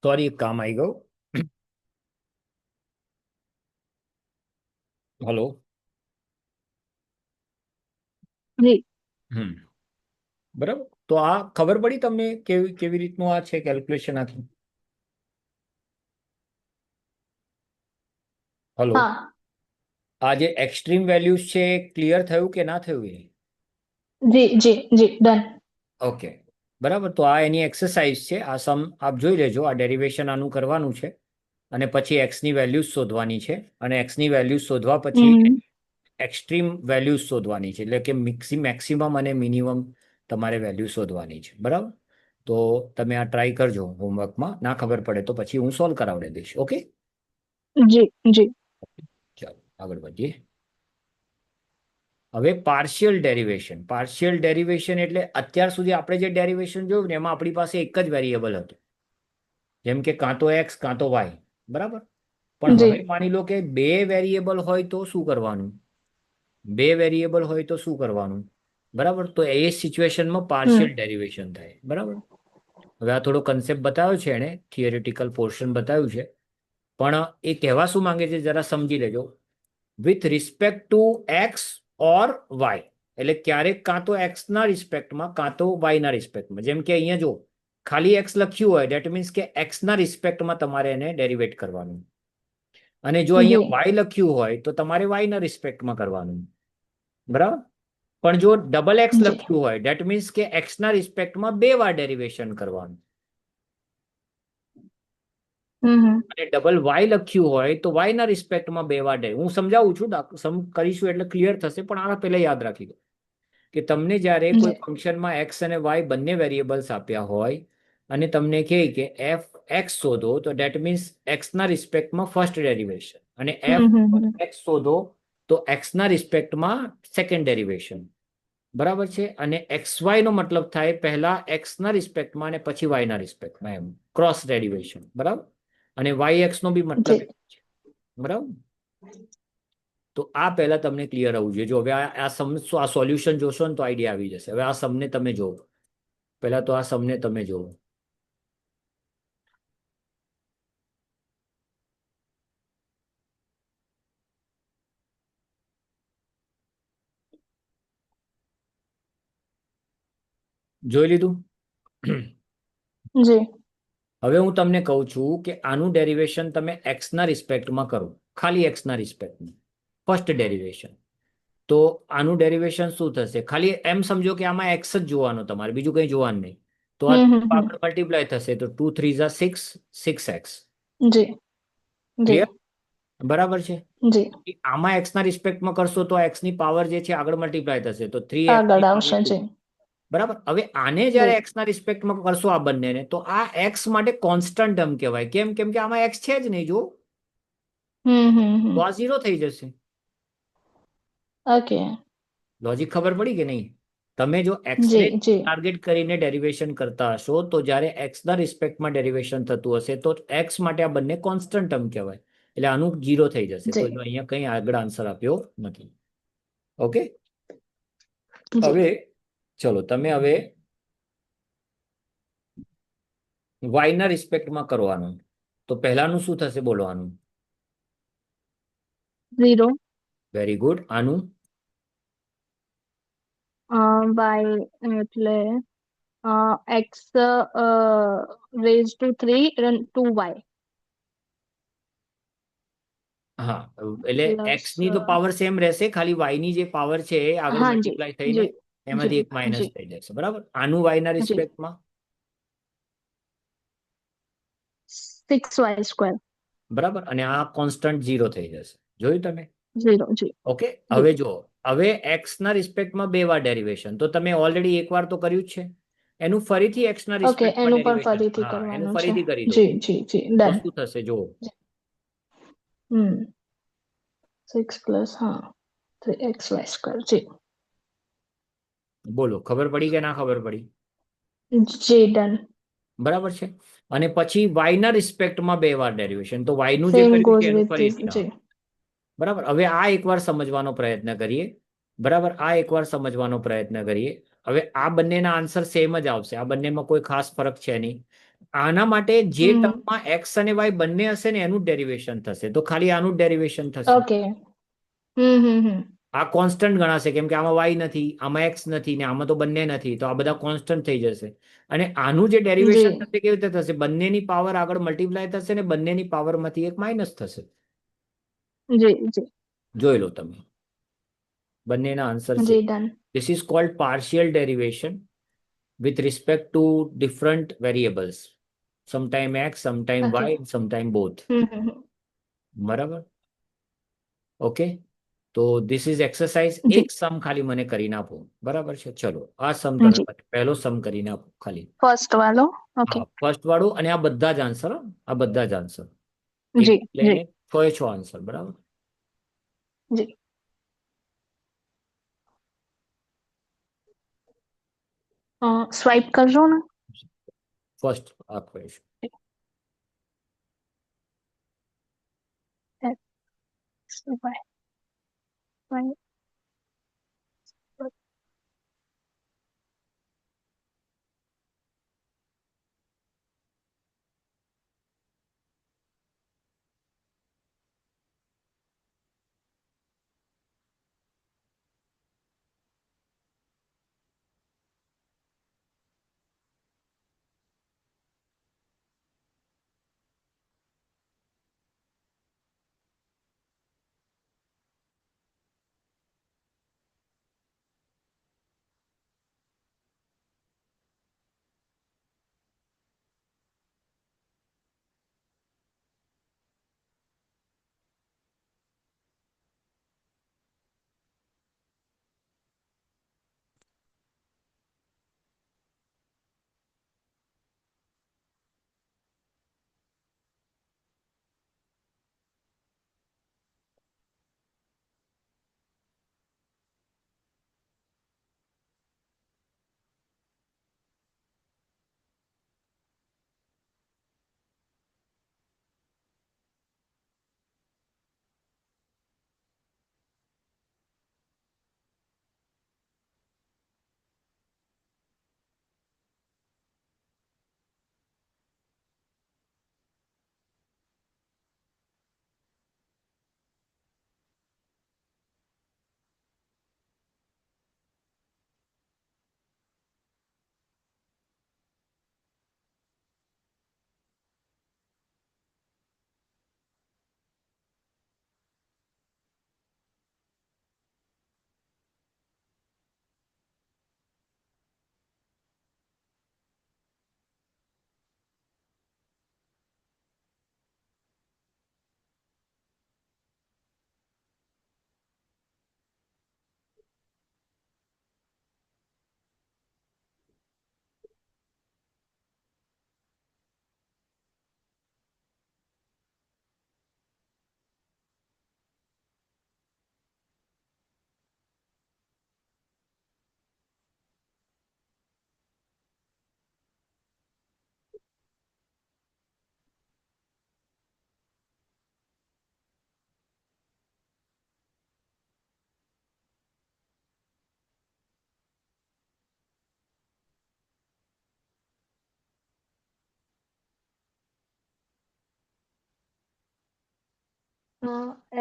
Sorry, एक काम आई गो। Hello. જી હમ. બરાબર, તો આ ખબર પડી તમને કેવી કેવી રીતનું આ છે કેલ્ક્યુલેશન આખી? હલો. હા આ જે એક્સ્ટ્રીમ વેલ્યુઝ છે ક્લિયર થયું કે ના થયું એ? જી જી જી ડન ઓકે. બરાબર, તો આ એની એક્સરસાઇઝ છે. આ સમ આપ જોઈ લેજો. આ ડેરિવેશન આનું કરવાનું છે અને પછી એક્સની વેલ્યુઝ શોધવાની છે. અને એક્સની વેલ્યુઝ શોધવા પછી હમ એક્સ્ટ્રીમ વેલ્યુઝ શોધવાની છે, એટલે કે મેક્સિમમ અને મિનિમમ તમારે વેલ્યુ શોધવાની છે. બરાબર, તો તમે આ ટ્રાય કરજો હોમવર્કમાં. ના ખબર પડે તો પછી હું સોલ્વ કરાવડી દઈશ. ઓકે, જી જી ચાલો આગળ વધીએ. હવે પાર્શિયલ ડેરિવેશન. પાર્શિયલ ડેરિવેશન એટલે અત્યાર સુધી આપણે જે ડેરિવેશન જોયું ને એમાં આપણી પાસે એક જ વેરિયેબલ હતું, જેમ કે કાં તો એક્સ કાં તો વાય. બરાબર, પણ જી હવે માની લો કે બે વેરિયેબલ હોય તો શું કરવાનું? બે વેરિયેબલ હોય તો શું કરવાનું? બરાબર, તો એ સિચ્યુએશનમાં પાર્શિયલ હમ ડેરિવેશન થાય. બરાબર, હવે આ થોડો કન્સેપ્ટ બતાવ્યો છે એણે, થિયરેટિકલ પોર્શન બતાવ્યું છે, પણ એ કહેવા શું માંગે છે જરા સમજી લેજો. With respect to x or y, એટલે ક્યારેક કાં તો એક્સના રિસ્પેક્ટમાં કાં તો વાયના રિસ્પેક્ટમાં. જેમ કે અહીંયા જો ખાલી એક્સ લખ્યું હોય, દેટ મીન્સ કે એક્સના રિસ્પેક્ટમાં તમારે એને ડેરિવેટ કરવાનું. અને જો અહીંયા જી વાય લખ્યું હોય તો તમારે વાયના રિસ્પેક્ટમાં કરવાનું. બરાબર, પણ જો ડબલ એક્સ જી લખ્યું હોય, દેટ મીન્સ કે એક્સના રિસ્પેક્ટમાં બે વાર ડેરિવેશન કરવાનું. હમ અને ડબલ વાય લખ્યું હોય તો વાયના રિસ્પેક્ટમાં બે વાર હું સમજાવું છું, કરીશું એટલે ક્લિયર થશે. પણ આ પહેલા યાદ રાખી દો કે તમને જ્યારે કોઈ જી ફંક્શનમાં એક્સ અને વાય બંને વેરિયેબલ્સ આપ્યા હોય અને તમને કહે કે એફ એક્સ શોધો, તો ડેટ મીન્સ એક્સના રિસ્પેક્ટમાં ફર્સ્ટ ડેરિવેશન, અને એફ હમ એક્સ શોધો તો એક્સના રિસ્પેક્ટમાં સેકન્ડ ડેરિવેશન. બરાબર છે, અને એક્સ વાય નો મતલબ થાય પહેલા એક્સના રિસ્પેક્ટમાં અને પછી વાયના રિસ્પેક્ટમાં, એમ ક્રોસ ડેરિવેશન. બરાબર, અને વાય એક્સ નો બી મતલબ જી છે. બરાબર, તો આ પહેલા તમને ક્લિયર આવવું જોઈએ. જો હવે આ સોલ્યુશન જોશો ને તો આઈડિયા આવી જશે. હવે આ સમને તમે જોવો, પહેલા તો આ સમને તમે જોવો. જોઈ લીધું? જી હવે હું તમને કહું છું કે આનું ડેરિવેશન તમે એક્સના રિસ્પેક્ટમાં કરો, ખાલી એક્સના રિસ્પેક્ટમાં ફર્સ્ટ ડેરિવેશન. તો આનું ડેરિવેશન શું થશે? ખાલી એમ સમજો કે આમાં એક્સ જ જોવાનો, તમારે બીજું કંઈ જોવાનું નહીં. તો આ હમ આગળ મલ્ટીપ્લાય થશે તો 2 3 ઝા 6, 6x. જી જી ક્લિયર? બરાબર છે. જી આમાં એક્સના રિસ્પેક્ટમાં કરશો તો એક્સની પાવર જે છે આગળ મલ્ટીપ્લાય થશે તો 3x આગળ ની પાવર આવશે 2. જી બરાબર, હવે આને જી જયારે એક્સના રિસ્પેક્ટમાં કરશો આ બંનેને, તો આ એક્સ માટે કોન્સ્ટન્ટ ટર્મ કહેવાય. કેમ કે આમાં એક્સ છે જ નહીં. જો તો આ ઝીરો થઈ જશે. ઓકે લોજિક ખબર પડી કે નહીં? તમે જો એક્સને જી જી ટાર્ગેટ કરીને ડેરિવેશન કરતા હશો, તો જ્યારે એક્સના રિસ્પેક્ટમાં ડેરિવેશન થતું હશે તો એક્સ માટે આ બંને કોન્સ્ટન્ટ ટર્મ કહેવાય, એટલે આનું ઝીરો થઈ જશે. તો જી અહીંયા કંઈ આગળ આન્સર આપ્યો નથી. ઓકે, જી હવે ચલો તમે હવે વાયના રિસ્પેક્ટમાં કરવાનું. તો પહેલાનું શું થશે બોલવાનું? Zero very good. આનું બાય એટલે x raise to 3 to y હા, એટલે પ્લસ એક્સ ની તો પાવર સેમ રહેશે, ખાલી વાય ની જે પાવર છે એ આગળ હા જી મલ્ટીપ્લાય થઈને જી જી એમાંથી એક માઇનસ જી થઈ જશે. બરાબર, આનું વાયના જી રિસ્પેક્ટમાં 6y². બરાબર, અને આ કોન્સ્ટન્ટ ઝીરો થઈ જશે. જોયું તમે? ઝીરો જી ઓકે, જી હવે જો હવે એક્સ ના રિસ્પેક્ટમાં બે વાર ડેરિવેશન, તો તમે ઓલરેડી એક વાર તો કર્યું જ છે. એનું ફરીથી એક્સ ના ઓકે રિસ્પેક્ટમાં એનું પણ ડેરિવેશન, ફરીથી હા એનું કરવાનું છે ફરીથી કરી દો. જી જી જી તો ડન શું થશે જો? હમ 6 પ્લસ હા 3xy² જી બોલો, ખબર પડી કે ના ખબર પડી? જી ડન બરાબર છે, અને પછી વાય ના રિસ્પેક્ટમાં બે વાર ડેરિવેશન, તો વાય નું જે સેમ કર્યું છે ગોઝ એનું વિથ ધીસ ફરીથી. હા, જી બરાબર, હવે આ એકવાર સમજવાનો પ્રયત્ન કરીએ. બરાબર, આ એકવાર સમજવાનો પ્રયત્ન કરીએ. હવે આ બંનેના આન્સર સેમ જ આવશે, આ બંનેમાં કોઈ ખાસ ફરક છે નહીં. આના માટે જે હમ ટર્મમાં એક્સ અને વાય બંને હશે ને એનું ડેરિવેશન થશે, તો ખાલી આનું ડેરિવેશન થશે. ઓકે. હમ. આ કોન્સ્ટન્ટ ગણાશે કેમ કે આમાં વાય નથી, આમાં એક્સ નથી ને આમાં તો બંને નથી, તો આ બધા કોન્સ્ટન્ટ થઈ જશે. અને આનું જે ડેરિવેશન જી થશે કેવી રીતે થશે? બંનેની પાવર આગળ મલ્ટીપ્લાય થશે ને બંનેની પાવરમાંથી એક માઇનસ થશે. જી જોઈ લો તમે બંનેના આન્સર છે. જી ડન. This is called partial derivation with respect to different variables. Sometime x, sometime okay. y, sometime both. Hmm. બરાબર? ઓકે. તો ધીસ ઇઝ એક્સરસાઇઝ. જી. એક સમ ખાલી મને કરીને આપો. બરાબર છે? ચલો આ સમ તમે જી પહેલો સમ કરીને આપો ખાલી. ફર્સ્ટ વાલો. ઓકે. હા, ફર્સ્ટ વાળું અને આ બધા જ આન્સર. આ બધા જ આન્સર એક જી લઈને જી છ આન્સર. બરાબર? જી. સ્વાઇપ કરજો ને. ફર્સ્ટ આ question. X, Y,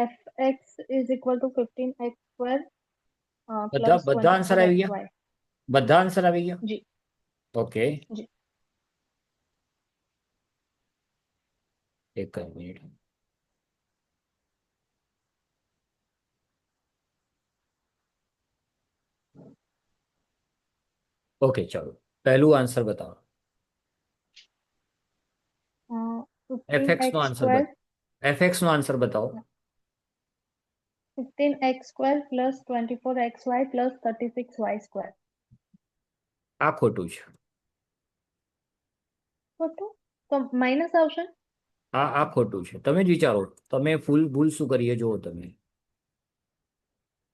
fx is equal to 15x square બધા plus બધા આન્સર આવી ગયા? 24xy. બધા આન્સર આવી ગયા? જી ઓકે, જી. એક જ મિનિટ. ઓકે, ચાલો પહેલું આન્સર બતાવો. એફએક્સ નો 15x આન્સર square. બતાવો. એફએક્સ નો આન્સર બતાવો. 15x square plus 24xy plus 36y square. આ ખોટું છે. ખોટું? તો માઇનસ આવશે. આ ખોટું છે. તમે જ વિચારો, તમે ફૂલ ભૂલ શું કરીએ જુઓ તમે.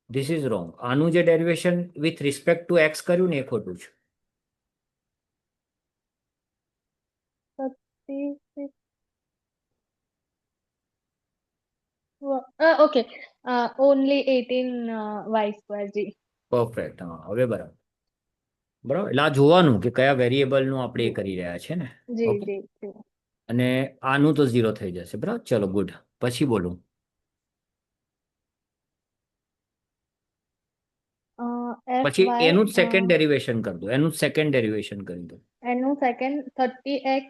This is wrong. આનું જે derivation with respect to x કર્યું ને એ ખોટું છે. 36. ઓકે. Only 18 y square. જી પરફેક્ટ. હા, હવે બરાબર. બરાબર, એટલે આ જોવાનું કે કયા વેરિયેબલનું આપણે એ કરી રહ્યા છે ને. जी ઓકે, जी जी અને આનું તો 0 થઈ જશે. બરાબર, ચલો ગુડ. પછી બોલું. एफ પછી वाई એનું જ સેકન્ડ ડેરિવેશન કરી દો, એનું જ સેકન્ડ ડેરિવેશન કરી દો. एनु second 30x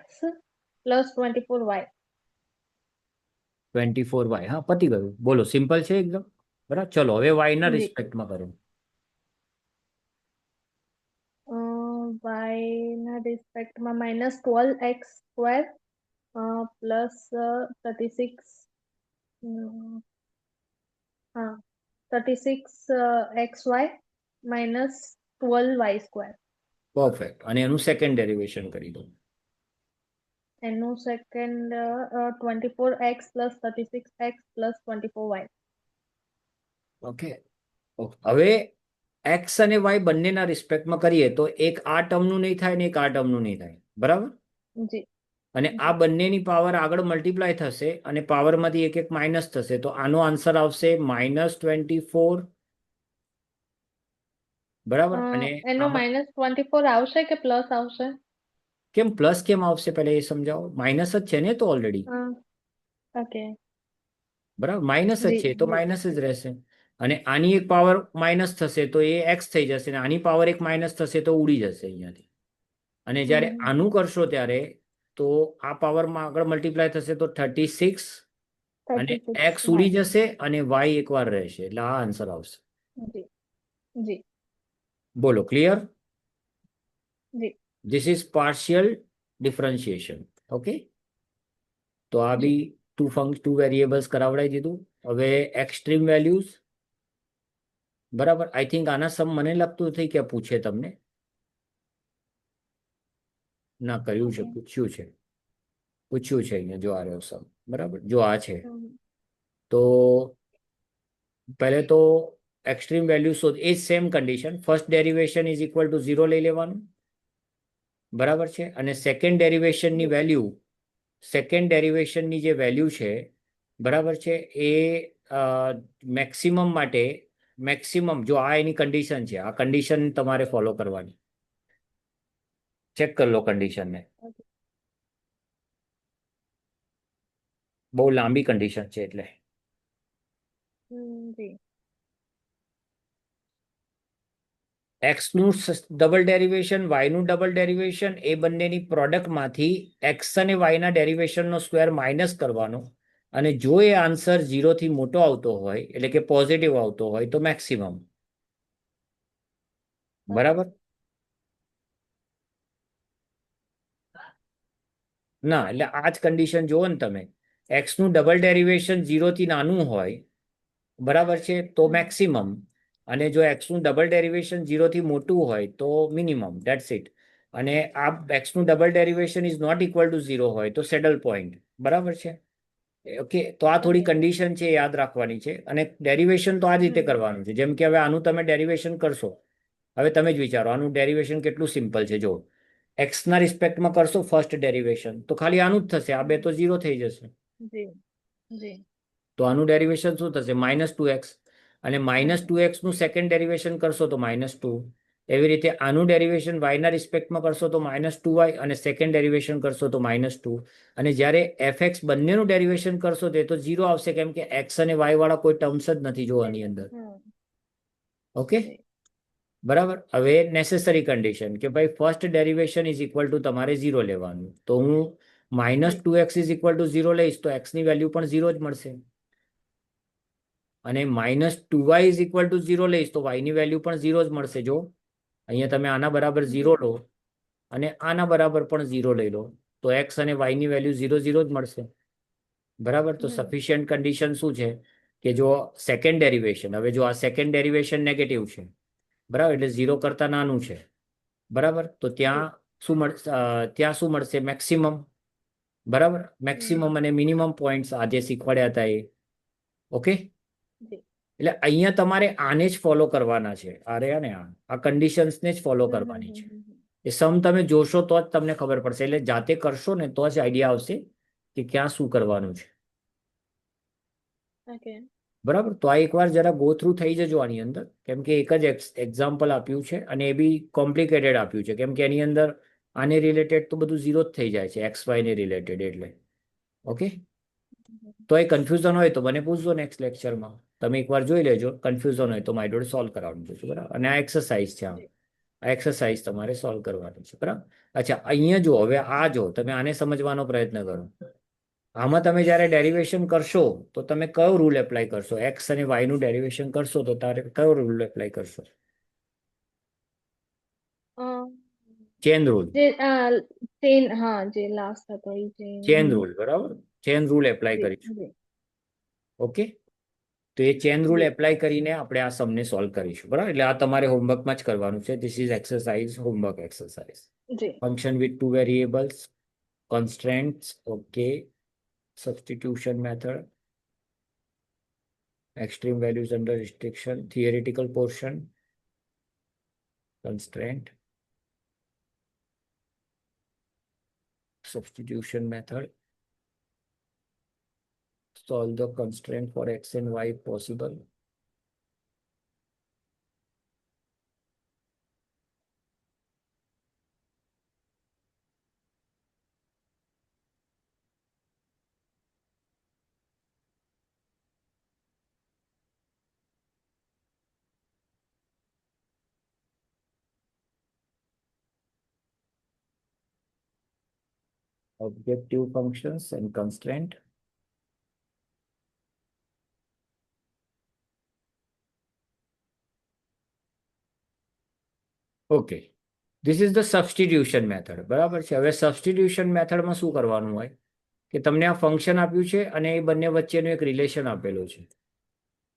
plus 24y 24y, હા પતી ગયું. બોલો, સિમ્પલ છે એકદમ. બરાબર, ચલો હવે y ના जी રિસ્પેક્ટમાં કરો. y ના રિસ્પેક્ટમાં માઇનસ 12x સ્ક્વેર પ્લસ 36 હા 36xy minus 12y square perfect. અને એનું સેકન્ડ ડેરિવેશન કરી દો. એનું second 24x plus 36x plus 24y okay, હવે એક્સ અને વાય બંનેના રિસ્પેક્ટમાં કરીએ તો એક આ ટર્મનું નહીં થાય ને એક આ ટર્મનું નહીં થાય. બરાબર, જી અને આ જી બંનેની પાવર આગળ મલ્ટીપ્લાય થશે અને પાવરમાંથી એક એક માઇનસ થશે, તો આનો આન્સર આવશે -24. બરાબર, અને એનો આમાં -24 આવશે કે પ્લસ આવશે કેમ પ્લસ કેમ આવશે પહેલા એ સમજાવો. માઇનસ જ છે ને તો ઓલરેડી. ઓકે બરાબર, માઇનસ જ જી છે તો જી માઇનસ જ રહેશે. અને આની એક પાવર માઇનસ થશે તો એ એક્સ થઈ જશે, અને આની પાવર એક માઇનસ થશે તો ઉડી જશે અહીંયાથી. અને જ્યારે આનું કરશો ત્યારે તો આ પાવરમાં આગળ મલ્ટીપ્લાય થશે તો 36, અને 36 એક્સ ઉડી વાય જશે અને વાય એકવાર રહેશે, એટલે આ આન્સર આવશે. જી જી બોલો, ક્લિયર? જી this is partial differentiation. Okay, તો આ જી બી ટુ વેરિયેબલ્સ કરાવડાવી દીધું. હવે એક્સ્ટ્રીમ વેલ્યુઝ. બરાબર, આઈ થિંક આના સમ મને લાગતું નથી કે પૂછે તમને. ના, કર્યું છે, ઓકે પૂછ્યું છે અહીંયા. જો આ રહ્યો સમ. બરાબર, જો આ છે હમ, તો પહેલે તો એક્સ્ટ્રીમ વેલ્યુ શોધ. એ same condition, first derivation is equal to 0 લઈ લેવાનું. બરાબર છે, અને સેકન્ડ ડેરિવેશનની જી વેલ્યુ, સેકન્ડ ડેરિવેશનની જે વેલ્યુ છે, બરાબર છે, એ મેક્સિમમ માટે, મેક્સિમમ જો આ એની કન્ડિશન છે, આ કન્ડિશન તમારે ફોલો કરવાની. ચેક કરી લો કન્ડિશનને. ઓકે બહુ લાંબી કન્ડિશન છે એટલે. જી એક્સનું ડબલ ડેરિવેશન, વાયનું ડબલ ડેરિવેશન, એ બંનેની પ્રોડક્ટમાંથી એક્સ અને વાયના ડેરિવેશનનો સ્ક્વેર માઇનસ કરવાનો. અને જો એ આન્સર 0 થી મોટો આવતો હોય, એટલે કે પોઝિટિવ આવતો હોય, તો મેક્સિમમ. બરાબર, ના એટલે આ જ કન્ડિશન જુઓ ને તમે. એક્સનું ડબલ ડેરિવેશન 0 થી નાનું હોય, બરાબર છે, તો મેક્સિમમ. અને જો એક્સનું ડબલ ડેરિવેશન 0 થી મોટું હોય તો મિનિમમ. That's it. અને આ એક્સનું double derivation is not equal to 0 હોય તો સેડલ પોઈન્ટ. બરાબર છે. ઓકે, તો આ થોડી ઓકે કન્ડિશન છે, યાદ રાખવાની છે. અને ડેરિવેશન તો આ જ રીતે કરવાનું છે. જેમ કે હવે આનું તમે ડેરિવેશન કરશો, હવે તમે જ વિચારો આનું ડેરિવેશન કેટલું સિમ્પલ છે. જો એક્સના રિસ્પેક્ટમાં કરશો ફર્સ્ટ ડેરિવેશન, તો ખાલી આનું જ થશે. આ બે તો 0 થઈ જશે. જી જી તો આનું ડેરિવેશન શું થશે? -2x. અને -2x નું સેકન્ડ ડેરિવેશન કરશો તો -2. એવી રીતે આનું ડેરિવેશન વાયના રિસ્પેક્ટમાં કરશો તો -2y, અને સેકન્ડ ડેરિવેશન કરશો તો -2. અને જ્યારે fx બંનેનું ડેરિવેશન કરશો તો 0 આવશે, કેમ કે x અને y વાળા કોઈ ટર્મ્સ જ નથી જોવાની અંદર. ઓકે, જી બરાબર. હવે નેસેસરી કન્ડિશન કે ભાઈ first derivation is equal two તમારે 0 લેવાનું. તો હું જી -2x ઇઝ ઇક્વલ ટુ 0 લઈશ તો x ની વેલ્યુ પણ 0 જ મળશે. અને -2y ઇઝ ઇક્વલ ટુ 0 લઈશ તો y ની વેલ્યુ પણ 0 જ મળશે. જો અહીંયા તમે આના બરાબર 0 લો અને આના બરાબર પણ 0 લઈ લો તો x અને y ની વેલ્યુ 0 0 જ મળશે. બરાબર, તો સફિશિયન્ટ કન્ડિશન શું છે કે જો સેકન્ડ ડેરિવેશન, હવે જો આ સેકન્ડ ડેરિવેશન નેગેટિવ છે, બરાબર, એટલે 0 કરતા નાનું છે. બરાબર, તો ત્યાં શું મળશે? ત્યાં શું મળશે? મેક્સિમમ. બરાબર, મેક્સિમમ અને મિનિમમ પોઈન્ટ્સ આજે શીખવાડ્યા હતા એ. ઓકે, એટલે અહીંયા તમારે આને જ ફોલો કરવાના છે. અરે ને આ કન્ડિશન્સને જ ફોલો કરવાની છે. એ સમ તમે જોશો તો જ તમને ખબર પડશે. એટલે જાતે કરશો ને તો જ આઈડિયા આવશે કે ક્યાં શું કરવાનું છે. ઓકે બરાબર, તો આ એકવાર જરા ગો થ્રુ થઈ જજો આની અંદર, કેમ કે એક જ એક્ઝામ્પલ આપ્યું છે અને એ બી કોમ્પ્લિકેટેડ આપ્યું છે, કેમ કે એની અંદર આને રિલેટેડ તો બધું ઝીરો જ થઈ જાય છે એક્સ વાય ને રિલેટેડ, એટલે ઓકે. તો એ કન્ફ્યુઝન હોય તો મને પૂછજો નેક્સ્ટ લેક્ચરમાં, તમે એકવાર જોઈ લેજો, કન્ફ્યુઝન હોય તો મારી જોડે સોલ્વ કરાવવાનું છે, બરાબર. અને આ એક્સરસાઇઝ છે, જી આ એક્સરસાઇઝ તમારે સોલ્વ કરવાની છે, બરાબર. અચ્છા, અહીંયા જો હવે આ જો તમે આને સમજવાનો પ્રયત્ન કરો. આમાં તમે જ્યારે ડેરિવેશન કરશો તો તમે કયો રૂલ એપ્લાય કરશો? એક્સ અને વાય નું ડેરિવેશન કરશો તો તારે કયો રૂલ એપ્લાય કરશો? અ, ચેન રૂલ. જે ચેન, હા જે લાસ્ટ હતો એ ચેન. ચેન રૂલ, બરાબર. ચેન રૂલ એપ્લાય જી કરીશું, જી ઓકે. તો એ ચેન રૂલ જી એપ્લાય કરીને આપણે આ સમને સોલ્વ કરીશું, બરાબર. એટલે આ તમારે હોમવર્કમાં જ કરવાનું છે. This is exercise, homework exercise. G function with two variables, constraints, ઓકે. Substitution method, extreme values under restriction, theoretical portion, constraint, substitution method, solve the constraint for x and y possible. Objective functions and constraint. Okay, this is the substitution method, બરાબર છે. હવે substitution મેથડમાં શું કરવાનું હોય કે તમને આ ફંક્શન આપ્યું છે અને એ બંને વચ્ચેનું એક રિલેશન આપેલું છે.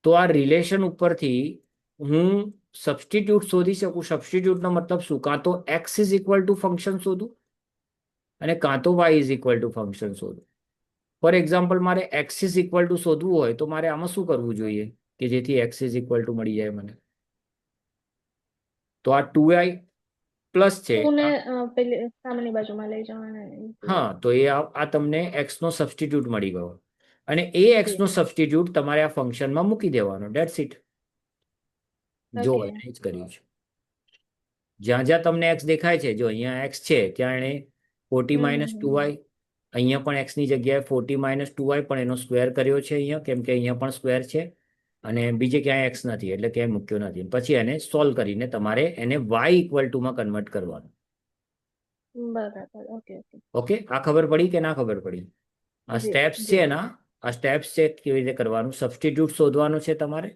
તો આ રિલેશન ઉપરથી હું સબસ્ટિટ્યુટ શોધી શકું. સબસ્ટિટ્યુટનો મતલબ શું? કાં તો x is equal to function શોધું અને કાં તો y is equal to function શોધું. ફોર એક્ઝામ્પલ, મારે એક્સ ઇઝ ઇક્વલ ટુ શોધવું હોય તો મારે આમાં શું કરવું જોઈએ કે જેથી એક્સ ઇઝ ઇક્વલ ટુ મળી જાય મને? તો આ 2i પ્લસ છે. ટુ ને પેલી સામેની બાજુમાં લઈ જવાના. હા, તો એ આ તમને એક્સ નો સબસ્ટિટ્યુટ મળી ગયો અને એ એક્સ જી નો સબસ્ટિટ્યુટ તમારે આ ફંક્શનમાં મૂકી દેવાનો. Dates it. જો ઓકે અહીંયા જ કર્યું છે. જ્યાં જ્યાં તમને એક્સ દેખાય છે, જો અહીંયા એક્સ છે ત્યાં એને 40 - 2i, અહીંયા પણ એક્સ ની જગ્યાએ 40 - 2i, પણ એનો સ્ક્વેર કર્યો છે અહીંયા, કેમ કે અહીંયા પણ સ્ક્વેર છે અને બીજે ક્યાંય એક્સ નથી એટલે ક્યાંય મૂક્યો નથી. પછી એને સોલ્વ કરીને તમારે એને વાય ઇક્વલ ટુમાં કન્વર્ટ કરવાનું. બરાબર. ઓકે ઓકે ઓકે, આ ખબર પડી કે ના ખબર પડી? આ જી સ્ટેપ્સ છે જી એના, આ સ્ટેપ્સ છે કેવી રીતે કરવાનું. સબસ્ટિટ્યુટ શોધવાનું છે તમારે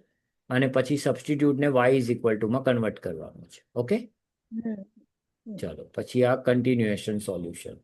અને પછી સબસ્ટિટ્યુટને વાય ઇઝ ઇક્વલ ટુમાં કન્વર્ટ કરવાનું છે. ઓકે, હમ હમ. ચાલો પછી આ કન્ટિન્યુએશન સોલ્યુશન.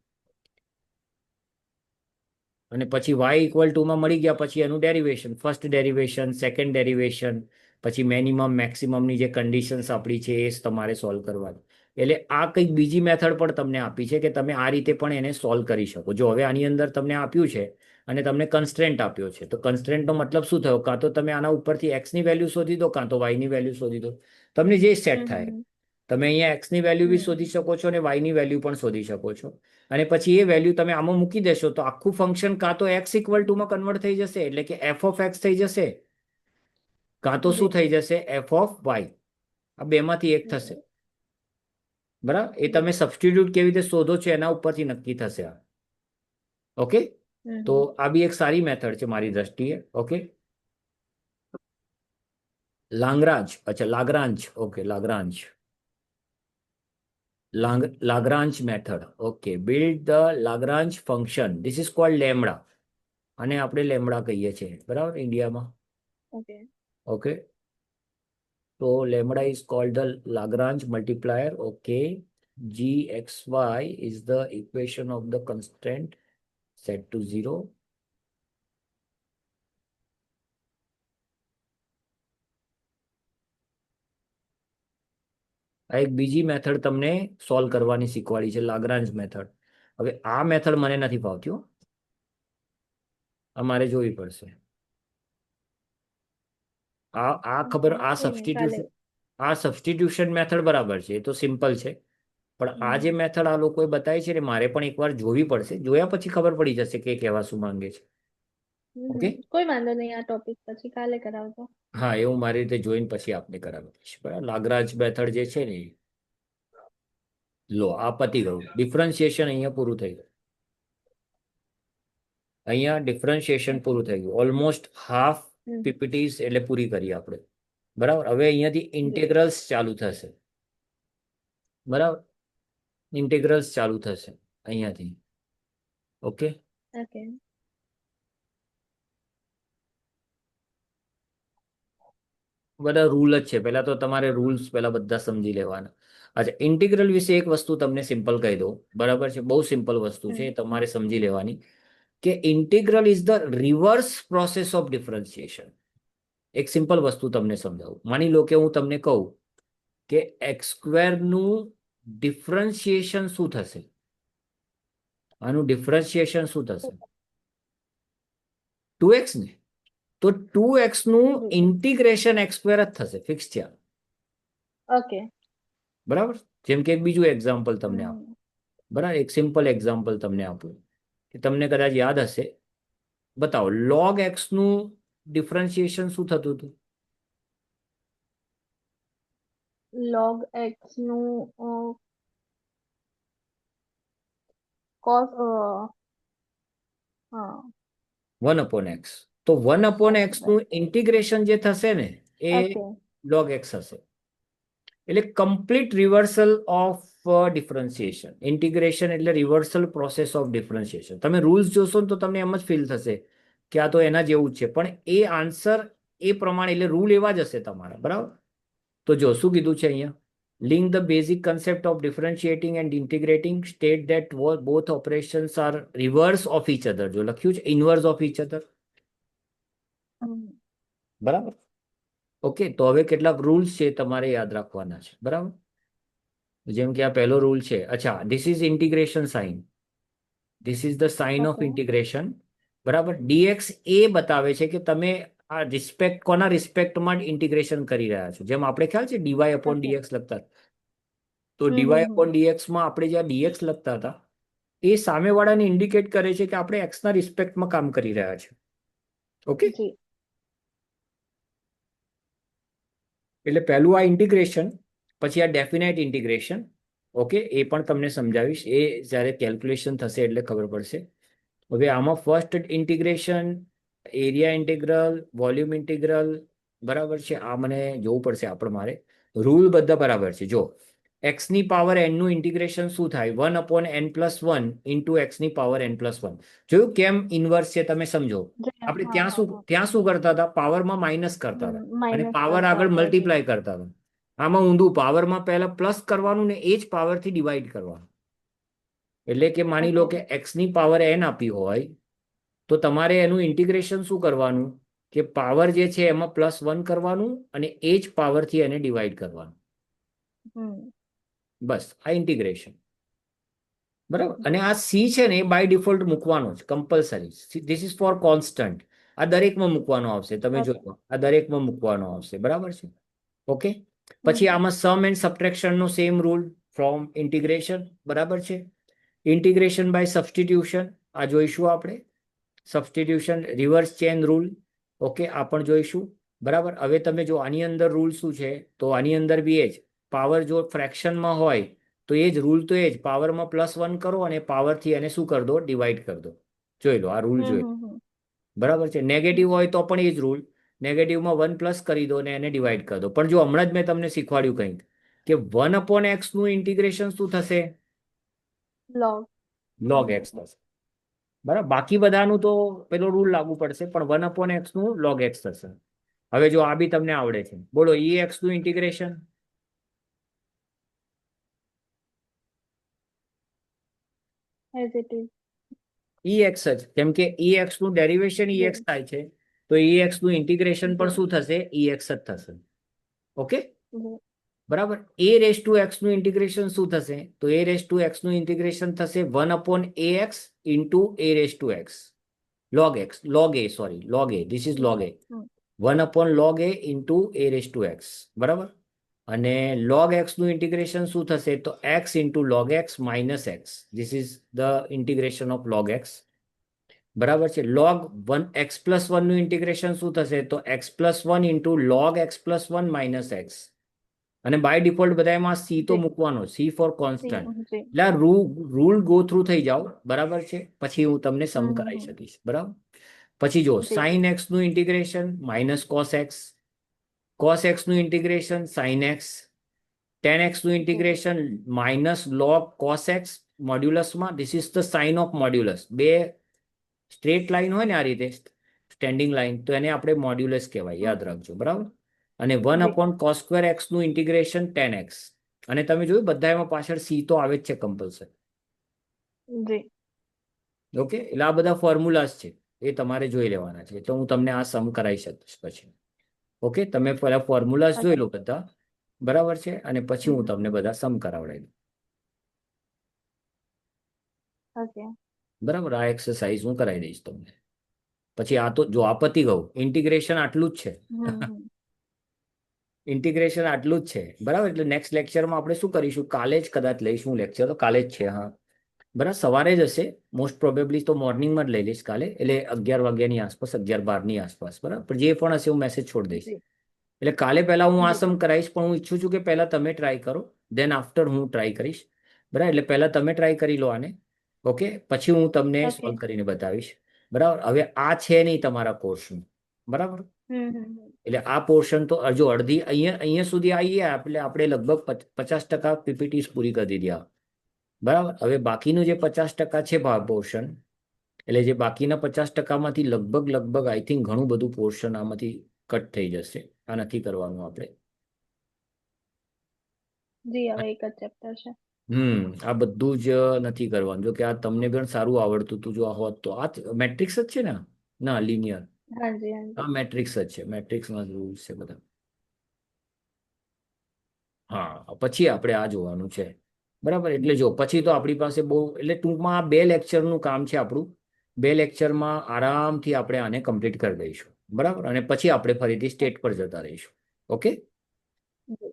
અને પછી વાય ઇક્વલ ટુમાં મળી ગયા પછી એનું derivation, first derivation, second derivation, પછી મિનિમમ મેક્સિમમની જે કન્ડિશન્સ આપણી છે એ તમારે સોલ્વ કરવાની. એટલે આ કંઈક બીજી મેથડ પણ તમને આપી છે કે તમે આ રીતે પણ એને સોલ્વ કરી શકો. જો હવે આની અંદર તમને આપ્યું છે અને તમને કન્સ્ટ્રેન્ટ આપ્યો છે, તો કન્સ્ટ્રેન્ટનો મતલબ શું થયો? કાં તો તમે આના ઉપરથી એક્સની વેલ્યુ શોધી દો, કાં તો વાયની વેલ્યુ શોધી દો, તમને જે સેટ થાય. હમ તમે અહીંયા એક્સની વેલ્યુ બી હમ શોધી શકો છો અને વાયની વેલ્યુ પણ શોધી શકો છો. અને પછી એ વેલ્યુ તમે આમાં મૂકી દેશો તો આખું ફંક્શન કાં તો એક્સ ઇક્વલ ટુમાં કન્વર્ટ થઈ જશે, એટલે કે એફ ઓફ એક્સ થઈ જશે, કાં તો શું જી થઈ જશે? F of y. આ બેમાંથી એક થશે, બરાબર. એ તમે જી સબસ્ટિટ્યુટ કેવી રીતે શોધો છો એના ઉપરથી નક્કી થશે આ. ઓકે, તો હમ આ બી એક સારી મેથડ છે મારી દ્રષ્ટિએ. ઓકે, લાંગ્રાંજ, અચ્છા લાગ્રાંજ, okay લાગ્રાંજ, Lagrange method. Okay, build the Lagrange function. This is called lambda. અને આપણે લેમડા કહીએ છીએ, બરાબર, ઇન્ડિયામાં. ઓકે ઓકે, તો lambda is called the Lagrange multiplier. Okay, gxy is the equation of the constraint set to 0. આ એક બીજી મેથડ તમને સોલ્વ કરવાની શીખવાડી છે, લાગ્રાંજ મેથડ. હવે આ મેથડ મને નથી ફાવતી હો, અમારે જોવી પડશે. આ ખબર, આ કોઈ નહીં કાલે. સબસ્ટિટ્યુશન મેથડ બરાબર છે, એ તો સિમ્પલ છે. પણ આ જે મેથડ આ લોકોએ બતાવી છે ને, મારે પણ એકવાર જોવી પડશે. જોયા પછી ખબર પડી જશે કે કહેવા શું માંગે છે. ઓકે, કોઈ વાંધો નહીં, આ ટોપિક પછી કાલે કરાવજો. હા એવું મારી રીતે જોઈને પછી આપને કરાવી દઈશ. બરાબર, લાગરાજ મેથડ જે છે ને લો આ પતી ગયું. ડિફરન્શિએશન અહીંયા પૂરું થઈ ગયું. અહીંયા ડિફરન્શિએશન પૂરું થઈ ગયું. ઓલમોસ્ટ હાફ હમ પીપીટીસ એટલે પૂરી કરી આપણે. બરાબર, હવે અહીંયાથી જી. ઇન્ટેગ્રલ્સ ચાલુ થશે. બરાબર, ઇન્ટેગ્રલ્સ ચાલુ થશે અહીંયાથી. Okay, okay. બધા રૂલ જ છે. પહેલા તો તમારે રૂલ્સ પહેલા બધા સમજી લેવાના. અચ્છા, ઇન્ટિગ્રલ વિશે એક વસ્તુ તમને સિમ્પલ કહી દઉં. બરાબર છે, બહુ સિમ્પલ વસ્તુ છે, એ તમારે સમજી લેવાની કે integral is the reverse process of differentiation. એક સિમ્પલ વસ્તુ તમને સમજાવું. માની લો કે હું તમને કહું કે એક્સ સ્ક્વેરનું ડિફરન્શિએશન શું થશે, આનું ડિફરન્શિએશન શું થશે? 2x ને, તો 2x નું જી. ઇન્ટિગ્રેશન એક્સ સ્ક્વેર જ થશે, ફિક્સ છે. ઓકે. બરાબર, જેમ કે એક બીજું એક્ઝામ્પલ તમને આપું. બરાબર, એક સિમ્પલ એક્ઝામ્પલ તમને આપું કે તમને કદાચ યાદ હશે. બતાવો, log x નું ડિફરન્શિએશન શું થતું હતું? લોગ એક્સ નું કોસ, હા. 1/x. તો 1/x નું ઇન્ટિગ્રેશન જે થશે ને એ ઓકે. log x હશે. એટલે complete reversal of differentiation. Integration એટલે રિવર્સલ પ્રોસેસ ઓફ ડિફરન્શિએશન. તમે રૂલ્સ જોશો ને તો તમને એમ જ ફીલ થશે કે આ તો એના જેવું જ છે, પણ એ આન્સર એ પ્રમાણે, એટલે રૂલ એવા જ હશે તમારા. બરાબર, તો જો શું કીધું છે અહીંયા? Link the basic concept of differentiating and integrating, state that both operations are reverse of each other. જો લખ્યું છે ઇનવર્સ ઓફ ઈચ અધર. બરાબર, ઓકે. તો હવે કેટલાક રૂલ્સ છે તમારે યાદ રાખવાના છે. બરાબર, જેમ કે આ પહેલો રૂલ છે. અચ્છા, this is integration sign. This is the sign of okay. Integration. બરાબર, ડીએક્સ એ બતાવે છે કે તમે આ રિસ્પેક્ટ કોના રિસ્પેક્ટમાં ઇન્ટિગ્રેશન કરી રહ્યા છો. જેમ આપણે ખ્યાલ છે ડીવાય અપોન ઓકે. ડીએક્સ લખતા, તો ડીવાય અપોન ડીએક્સમાં આપણે જ્યાં ડીએક્સ લખતા હતા એ સામેવાળાને ઇન્ડિકેટ કરે છે કે આપણે એક્સના રિસ્પેક્ટમાં કામ કરી રહ્યા છે. ઓકે, જી. એટલે પહેલું આ ઇન્ટિગ્રેશન, પછી આ ડેફિનાઇટ ઇન્ટિગ્રેશન. ઓકે, એ પણ તમને સમજાવીશ, એ જ્યારે કેલ્ક્યુલેશન થશે એટલે ખબર પડશે. હવે આમાં first integration, area integral, volume integral. બરાબર છે, આ મને જોવું પડશે આપણે. મારે રૂલ બધા બરાબર છે. જો એક્સની પાવર એન નું ઇન્ટિગ્રેશન શું થાય? 1/n+1 into એક્સની power n+1. જોયું કેમ ઇનવર્સ છે? તમે સમજો. આપણે ત્યાં શું કરતા હતા? પાવરમાં માઇનસ કરતા હતા અને માઇનસ પાવર કરતા આગળ હતા. મલ્ટીપ્લાય કરતા હતા. આમાં ઊંધું, પાવરમાં પહેલા પ્લસ કરવાનું ને એ જ પાવરથી ડિવાઈડ કરવાનું. એટલે કે માની લો કે એક્સની પાવર n આપી હોય તો તમારે એનું ઇન્ટિગ્રેશન શું કરવાનું કે પાવર જે છે એમાં +1 કરવાનું અને એ જ પાવરથી એને ડિવાઈડ કરવાનું. બસ, આ ઇન્ટિગ્રેશન. બરાબર, અને આ સી છે ને એ બાય ડિફોલ્ટ મૂકવાનો જ compulsory. This is four constant. આ દરેકમાં મૂકવાનો આવશે. તમે જોજો, આ દરેકમાં મૂકવાનો આવશે. બરાબર છે, ઓકે. પછી આમાં સમ એન્ડ સબટ્રેક્શન નો સેમ રૂલ ફ્રોમ ઇન્ટિગ્રેશન. બરાબર છે, ઇન્ટિગ્રેશન બાય સબસ્ટિટ્યુશન આ જોઈશું આપણે. Substitution, reverse chain rule. Okay, આ પણ જોઈશું. બરાબર, હવે તમે જો આની અંદર રૂલ શું છે, તો આની અંદર બી એ જ પાવર જો ફ્રેક્શનમાં હોય તો એ જ રૂલ, તો એ જ પાવરમાં +1 કરો અને પાવરથી એને શું કરી દો? ડિવાઈડ કરી દો. જોઈ લો, આ રૂલ જોઈ. બરાબર છે, નેગેટિવ હોય તો પણ એ જ રૂલ, નેગેટિવમાં 1+ કરી દો અને એને ડિવાઈડ કરી દો. પણ જો હમણાં જ મેં તમને શીખવાડ્યું કંઈક કે 1/x નું ઇન્ટિગ્રેશન શું થશે? log x થશે. બરાબર, બાકી બધાનું તો પેલો રૂલ લાગુ પડશે, પણ 1/x નું log x થશે. હવે જો આ બી તમને આવડે છે, બોલો ex નું ઇન્ટિગ્રેશન. ex જ, કેમ કે ex નું ડેરિવેશન ex થાય છે, તો ex નું ઇન્ટિગ્રેશન પણ શું થશે? ex જ થશે. ઓકે, બરાબર. a⁴x નું ઇન્ટિગ્રેશન શું થશે? તો a⁴x નું ઇન્ટિગ્રેશન થશે 1/ax into a⁴x. log x, log a, sorry, log a, this is log a. 1/log a into a⁴x. બરાબર, અને log x નું ઇન્ટિગ્રેશન શું થશે? તો x into log x minus x. This is the integration of log x. બરાબર છે. log 1 x+1 નું integration શું થશે? તો x+1 into log x+1 minus x. અને બાય ડિફોલ્ટ બધામાં સી તો જી મૂકવાનો, સી ફોર જી કોન્સ્ટન્ટ. જી એટલે આ રૂલ ગો થ્રુ થઈ જાઓ, બરાબર છે, પછી હું તમને સમ કરાવી હમ શકીશ. બરાબર. પછી જો જી સાઇન એક્સ નું ઇન્ટિગ્રેશન માઇનસ કોસ એક્સ નું integration sine x, tan x નું જી integration minus log cos x મોડ્યુલસમાં. This is the sign of modulus. બે સ્ટ્રેટ લાઈન હોય ને આ રીતે સ્ટેન્ડિંગ લાઈન, તો એને આપણે મોડ્યુલસ કહેવાય, યાદ રાખજો. બરાબર. અને વન જી અપોન કોસ સ્ક્વેર એક્સ નું ઇન્ટિગ્રેશન ટેન એક્સ. અને તમે જોયું બધા એમાં પાછળ સી તો આવે જ છે કમ્પલસરી. જી ઓકે, એટલે આ બધા ફોર્મ્યુલાસ છે, એ તમારે જોઈ લેવાના છે. તો હું તમને આ સમ કરાવી શકીશ પછી. ઓકે, તમે પહેલા ફોર્મ્યુલાસ જોઈ ઓકે લો બધા, બરાબર છે, અને પછી હું હમ તમને બધા સમ કરાવડાવી દઉં. ઓકે બરાબર. આ એક્સરસાઇઝ હું કરાવી દઈશ તમને. પછી આ તો જો આ પતી ગયું, ઇન્ટિગ્રેશન આટલું જ છે. હમ ઇન્ટિગ્રેશન આટલું જ છે, બરાબર. એટલે નેક્સ્ટ લેક્ચરમાં આપણે શું કરીશું, કાલે જ કદાચ લઈશું લેક્ચર, તો કાલે જ છે. હા, બરાબર, સવારે જ હશે મોસ્ટ પ્રોબેબલી, તો મોર્નિંગમાં જ લઈ લઈશ કાલે, એટલે 11 વાગ્યાની આસપાસ, 11-12ની આસપાસ. બરાબર, પણ જે પણ હશે હું મેસેજ છોડી દઈશ. જી એટલે કાલે પહેલા હું આ જી સમ કરાવીશ, પણ હું ઈચ્છું છું કે પહેલા તમે ટ્રાય કરો, દેન આફ્ટર હું ટ્રાય કરીશ. બરાબર, એટલે પહેલા તમે ટ્રાય કરી લો આને. ઓકે, પછી હું તમને ઓકે સોલ્વ કરીને બતાવીશ. બરાબર. હવે આ છે નહીં તમારા કોર્સનું, બરાબર. હમ એટલે આ પોર્શન તો હજુ અડધી અહીંયા સુધી આવીએ, એટલે આપણે લગભગ 50% પીપીટીસ પૂરી કરી દીધી આ. બરાબર. હવે બાકીનું જે 50% છે પોર્શન, એટલે જે બાકીના 50%માંથી લગભગ આઈ થિંક ઘણું બધું પોર્શન આમાંથી કટ થઈ જશે. આ નથી કરવાનું આપણે. જી હવે એક જ ચેપ્ટર છે. આ બધું જ નથી કરવાનું. જો કે આ તમને પણ સારું આવડતું હતું જો આ હોત તો. આ મેટ્રિક્સ જ છે ને? ના, લિનિયર. हाँ जी આ મેટ્રિક્સ જ છે. મેટ્રિક્સમાં રૂલ્સ છે બધા. હા, પછી આપણે આ જોવાનું છે. બરાબર. એટલે જો પછી તો આપણી પાસે બહુ, એટલે ટૂંકમાં આ 2 લેક્ચરનું કામ છે આપણું. 2 લેક્ચરમાં આરામથી આપણે આને કમ્પ્લીટ કરી દઈશું. બરાબર. અને પછી આપણે ફરીથી સ્ટેટ પર જતા રહીશું. ઓકે, जी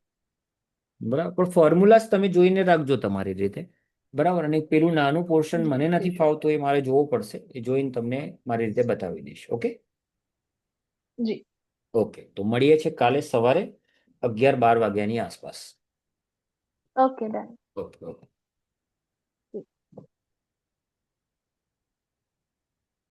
બરાબર. પણ ફોર્મ્યુલાસ તમે જોઈને રાખજો તમારી રીતે. બરાબર. અને પેલું નાનું પોર્શન जी મને નથી ठीक है ફાવતું, એ મારે જોવું પડશે. એ જોઈને તમને મારી રીતે બતાવી દઈશ. ઓકે. जी ઓકે, તો મળીએ છીએ કાલે સવારે 11-12 વાગ્યાની આસપાસ. Okay done okay okay.